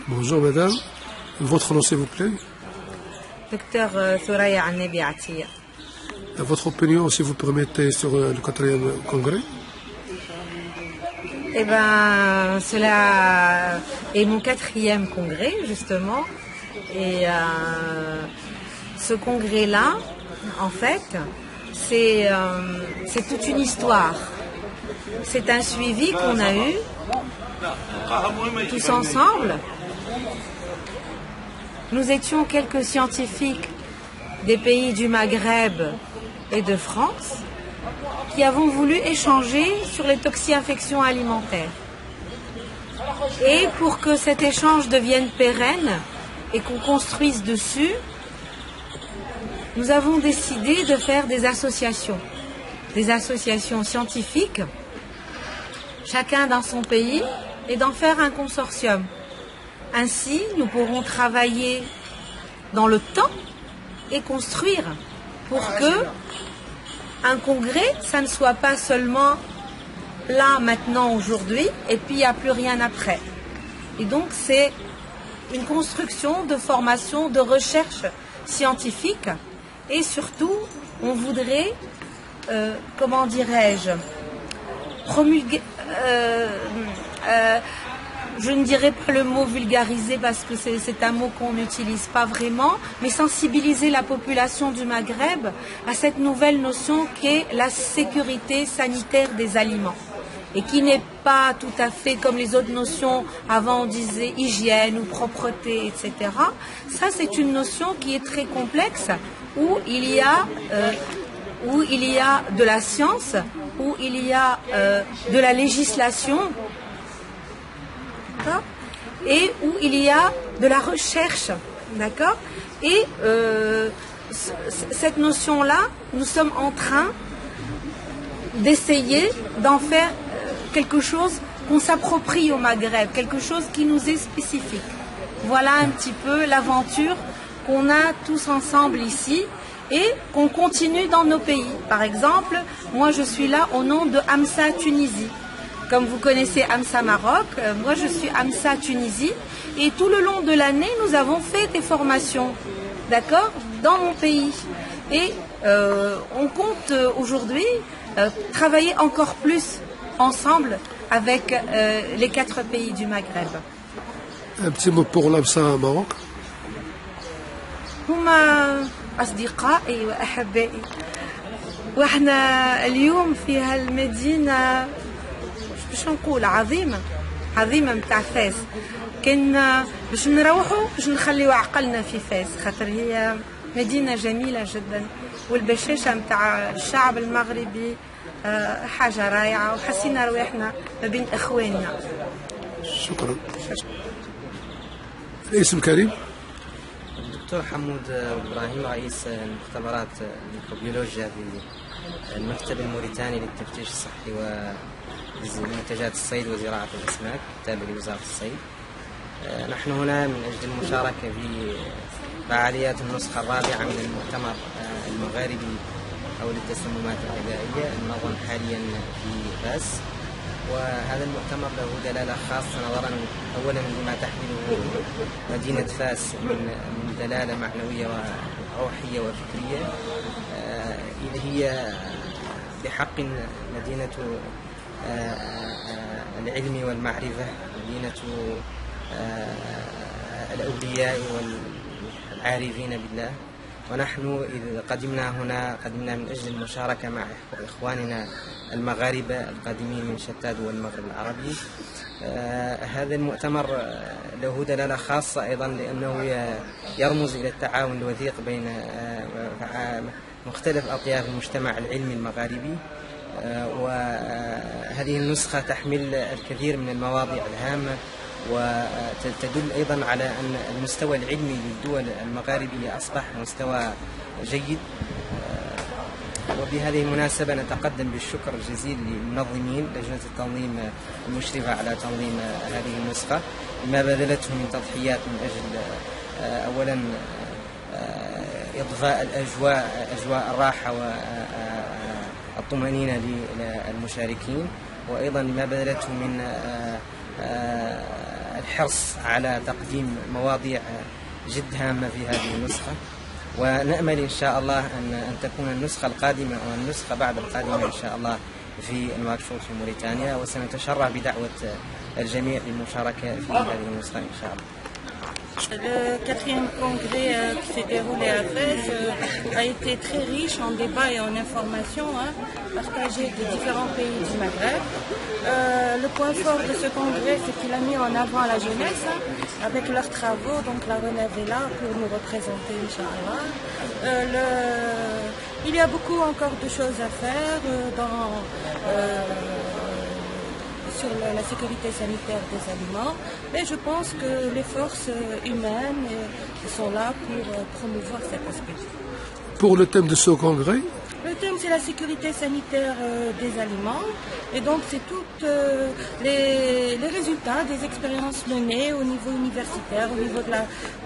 Bonjour madame, votre nom s'il vous plaît. Docteur Thoraya Annebi Atiya. Votre opinion, si vous permettez, sur le 4e congrès? Eh bien, cela est mon 4e congrès, justement. Et ce congrès-là, en fait, c'est toute une histoire. C'est un suivi qu'on a eu tous ensemble. Nous étions quelques scientifiques des pays du Maghreb et de France qui avons voulu échanger sur les toxi-infections alimentaires. Et pour que cet échange devienne pérenne et qu'on construise dessus, nous avons décidé de faire des associations scientifiques, chacun dans son pays, et d'en faire un consortium. Ainsi, nous pourrons travailler dans le temps et construire pour que un congrès, ça ne soit pas seulement là, maintenant, aujourd'hui, et puis il n'y a plus rien après. Et donc, c'est une construction de formation, de recherche scientifique, et surtout, on voudrait, comment dirais-je, promulguer... je ne dirais pas le mot vulgariser parce que c'est un mot qu'on n'utilise pas vraiment, mais sensibiliser la population du Maghreb à cette nouvelle notion qu'est la sécurité sanitaire des aliments. Et qui n'est pas tout à fait comme les autres notions, avant on disait hygiène ou propreté, etc. Ça, c'est une notion qui est très complexe, où il y a de la science, où il y a de la législation, et où il y a de la recherche, d'accord. Et cette notion-là, nous sommes en train d'essayer d'en faire quelque chose qu'on s'approprie au Maghreb, quelque chose qui nous est spécifique. Voilà un petit peu l'aventure qu'on a tous ensemble ici et qu'on continue dans nos pays. Par exemple, moi je suis là au nom de AMSA Tunisie. Comme vous connaissez AMSA Maroc, moi je suis AMSA Tunisie et tout le long de l'année nous avons fait des formations, d'accord, dans mon pays. Et on compte aujourd'hui travailler encore plus ensemble avec les 4 pays du Maghreb. Un petit mot pour l'AMSA Maroc. هما أصدقائي وأحبائي وإحنا اليوم في هالمدينة باش نقول عظيمة متاع فاس. كان باش نروحوا باش نخليو عقلنا في فاس خاطر هي مدينة جميلة جدا والبشاشة متاع الشعب المغربي حاجة رائعة وحسينا رواحنا ما بين إخواننا. شكرا. الاسم كريم. الدكتور حمود إبراهيم رئيس المختبرات الميكروبيولوجيا في المكتب الموريتاني للتفتيش الصحي ومنتجات الصيد وزراعة الأسماك التابع لوزارة الصيد. نحن هنا من أجل المشاركة في فعاليات النسخة الرابعة من المؤتمر المغاربي حول التسممات الغذائية المنظم حاليا في فاس. وهذا المؤتمر له دلالة خاصة نظرا أولا لما تحمله مدينة فاس من دلالة معنوية وروحية وفكرية، إذ هي بحق مدينة العلم والمعرفة، مدينة الأولياء والعارفين بالله. ونحن إذ قدمنا هنا قدمنا من أجل المشاركة مع إخواننا المغاربة القادمين من شتى دول المغرب العربي. هذا المؤتمر له دلالة خاصة أيضا لأنه يرمز إلى التعاون الوثيق بين مختلف أطياف المجتمع العلمي المغاربي. وهذه النسخة تحمل الكثير من المواضيع الهامة وتدل أيضا على أن المستوى العلمي للدول المغاربية أصبح مستوى جيد. وبهذه المناسبة نتقدم بالشكر الجزيل للمنظمين لجنة التنظيم المشرفة على تنظيم هذه النسخة ما بذلته من تضحيات من أجل أولا إضفاء أجواء الراحة والطمأنينة للمشاركين، وأيضا ما بذلته من الحرص على تقديم مواضيع جد هامة في هذه النسخة، ونأمل إن شاء الله أن تكون النسخة القادمة والنسخة بعد القادمة إن شاء الله في نواكشوط في موريتانيا، وسنتشرف بدعوة الجميع للمشاركة في هذه النسخة إن شاء الله. Le quatrième congrès qui s'est déroulé à Fès a été très riche en débats et en informations partagées de différents pays du Maghreb. Le point fort de ce congrès, c'est qu'il a mis en avant la jeunesse avec leurs travaux. Donc la relève est là pour nous représenter, Inch'Allah. Il y a beaucoup encore de choses à faire sur la sécurité sanitaire des aliments, mais je pense que les forces humaines sont là pour promouvoir cet aspect. Pour le thème de ce congrès, le thème, c'est la sécurité sanitaire des aliments, et donc c'est toutes les résultats des expériences menées au niveau universitaire, au niveau de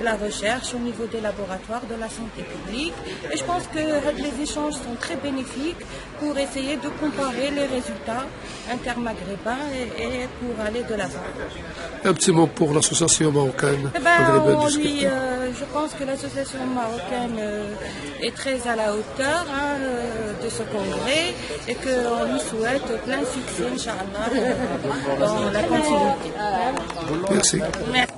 la recherche, au niveau des laboratoires, de la santé publique. Et je pense que les échanges sont très bénéfiques pour essayer de comparer les résultats intermaghrébins et pour aller de l'avant. Un petit mot pour l'association marocaine. Je pense que l'association marocaine est très à la hauteur de ce congrès et qu'on lui souhaite plein succès, Inch'Allah, dans la continuité. Merci. Merci.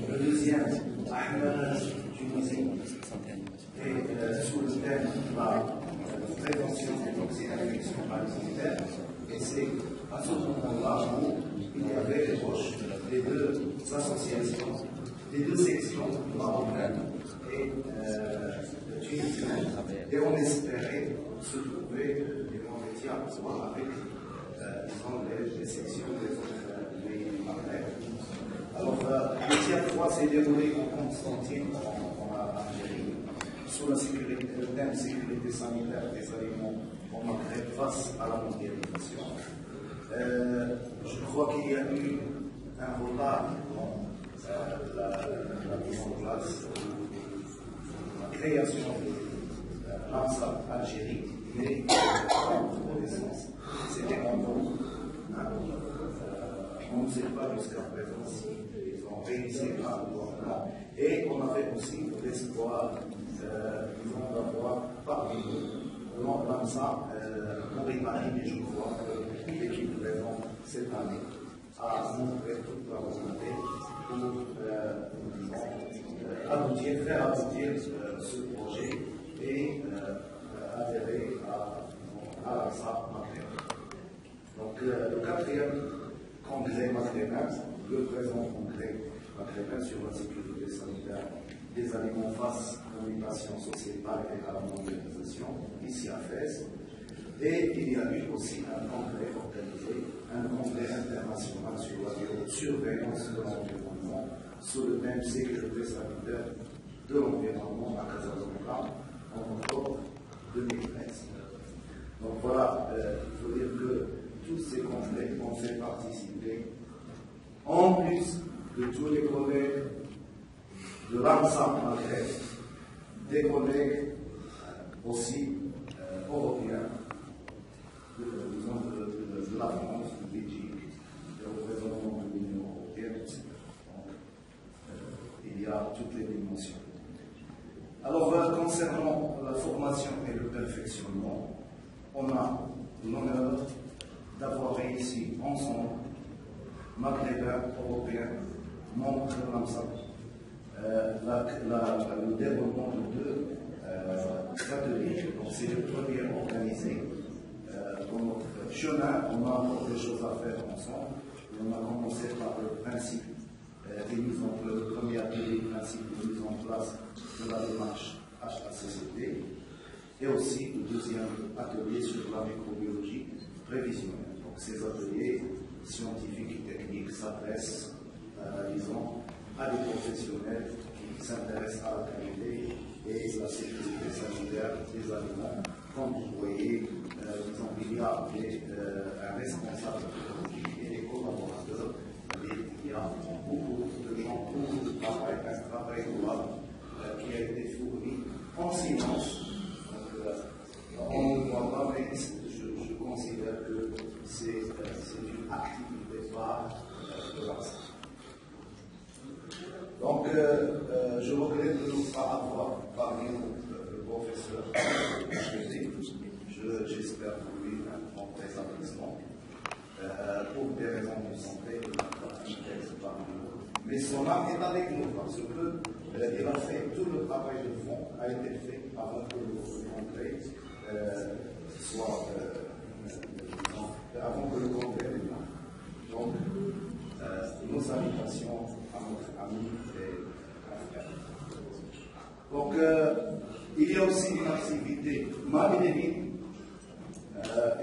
Le deuxième, Tunisie, et sous le thème de la prévention des toxines parasitaires. Et c'est à ce moment-là où il y avait les proches des deux associations, des deux sections marocaines et tunisiennes. Et on espérait se trouver des médias avec les sections des autres pays du Maghreb. Alors, la deuxième fois s'est déroulée en Constantine, en Algérie, sous le thème sécurité sanitaire des aliments au Maghreb face à la mondialisation. Je crois qu'il y a eu un retard dans la mise en place, la création de l'ANSA Algérie, mais en connaissance, c'était en cours. On ne sait pas jusqu'à présent s'ils ont réussi à avoir. Et on avait aussi l'espoir, disons, d'avoir parmi nous, l'ANSA Mauritanie, mais je crois que l'équipe présente cette année a montré toute la volonté pour faire aboutir ce projet et adhérer à l'ANSA Maghreb. Donc, le quatrième congrès maghrébin, le présent congrès maghrébin sur la sécurité sanitaire des aliments face aux mutations sociétales et à la mondialisation, ici à Fès. Et il y a eu aussi un congrès organisé, un congrès international sur la surveillance de l'environnement, sous le thème sécurité sanitaire de l'environnement à Casablanca en octobre 2013. Donc voilà, il faut dire que tous ces congrès ont fait participer, en plus de tous les collègues de l'ANSA Maghreb, des collègues aussi européens, de la France, de Belgique, des représentants de l'Union européenne, etc. Donc, il y a toutes les dimensions. Alors, concernant la formation et le perfectionnement, on a l'honneur d'avoir réussi ensemble, maghrébins, européens, membres de l'ANSA, le développement de deux ateliers. Donc c'est le premier organisé dans notre chemin. On a encore des choses à faire ensemble. On a commencé par le principe le premier atelier, le principe de mise en place de la démarche HACCP, et aussi le deuxième atelier sur la microbiologie prévisionnelle. Donc ces ateliers scientifiques et techniques s'adressent, disons, à des professionnels qui s'intéressent à la qualité et la sécurité sanitaire des aliments. Comme vous voyez, disons, il y a un responsable technologique et des collaborateurs, et il y a beaucoup de gens trouve un travail louable qui a été fourni en silence. Donc, on ne voit pas, mais je considère que c'est une activité phare de l'ARSA. Donc, je regrette de ne pas avoir parmi nous le professeur Chézé. J'espère pour lui un bon rétablissement. Pour des raisons de santé, il n'a pas pu être parmi nous. Mais son âme est avec nous parce qu'il a fait tout le travail de fond, a été fait avant que le congrès soit. Avant que le congrès démarre. Donc, nos salutations à notre ami et frère. Donc, il y a aussi une activité magnifique,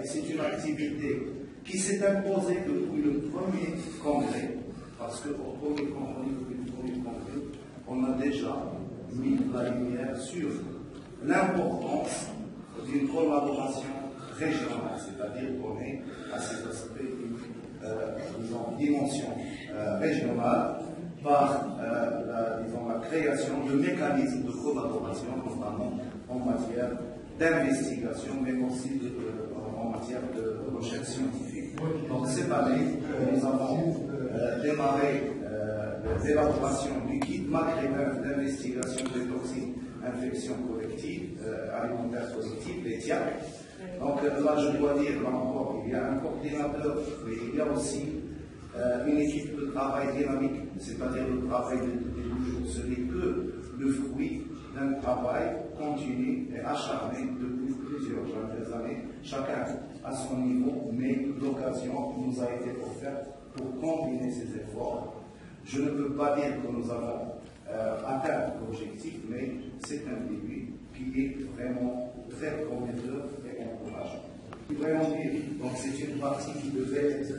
et c'est une activité qui s'est imposée depuis le premier congrès, parce qu'au premier congrès, on a déjà mis la lumière sur l'importance d'une collaboration régionale, c'est-à-dire qu'on est à cet aspect, disons, dimension régionale, par la création de mécanismes de collaboration, notamment en matière d'investigation, mais aussi en matière de recherche scientifique. Donc cette année, nous avons démarré l'élaboration du guide maghrébin d'investigation des toxines, infections collectives, alimentaires collectives, les TIAC. Donc là, je dois dire, là encore, il y a un coordinateur, mais il y a aussi une équipe de travail dynamique, c'est-à-dire le travail de jours. Ce n'est que le fruit d'un travail continu et acharné depuis plusieurs années, chacun à son niveau, mais l'occasion nous a été offerte pour combiner ces efforts. Je ne peux pas dire que nous avons atteint l'objectif, mais c'est un début qui est vraiment très prometteur et encourageant. Vraiment dire, donc c'est une partie qui devait être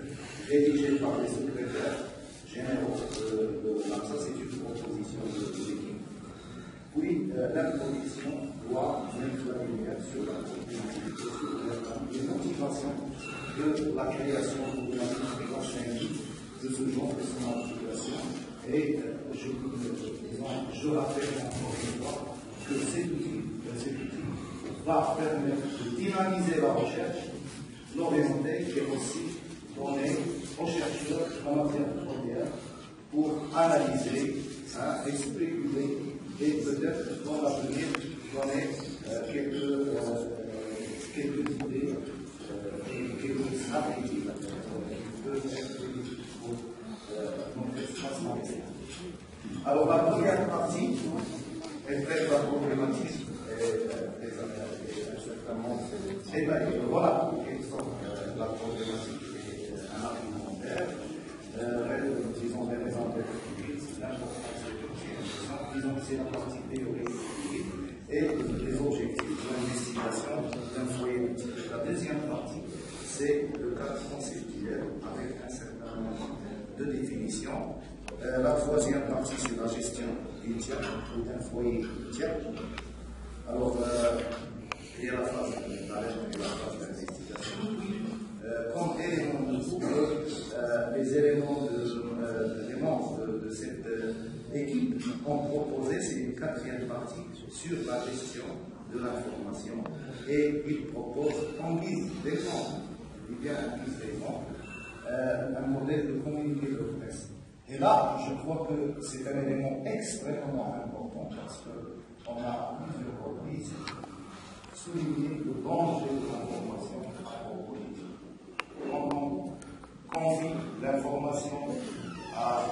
rédigée par les secrétaires généraux de l'ARSA, c'est une proposition de l'équipe. Puis l'introduction doit mettre la lumière sur la problématique, sur les motivations de la création de la chaîne de ce genre de son application. Et je rappelle encore une fois que cet outil va permettre de dynamiser la recherche, l'orienter et aussi donner aux chercheurs en matière première pour analyser, et spéculer et peut-être dans l'avenir donner quelques idées et quelques stratégies qui peuvent être utiles pour notre espace maritime. Alors la première partie est traite la problématique et voilà quelles sont la problématique et un argumentaire, disons des raisons d'être l'importance des dossiers, disons que c'est la partie théorique et les objectifs de l'investigation d'un foyer multiple. La deuxième partie, c'est le cadre conceptuel avec un certain nombre de définitions. La troisième partie, c'est la gestion du TIAC ou d'un foyer TIAC. Alors, il y a la phase d'alerte et la phase d'investigation. Comme élément de groupe, les éléments des membres de cette équipe ont proposé, c'est une quatrième partie sur la gestion de l'information. Et ils proposent en guise d'exemple, un modèle de communiqué de presse. Et là, je crois que c'est un élément extrêmement important parce qu'on a à plusieurs reprises souligné le danger de l'information à politique. Quand on confie l'information à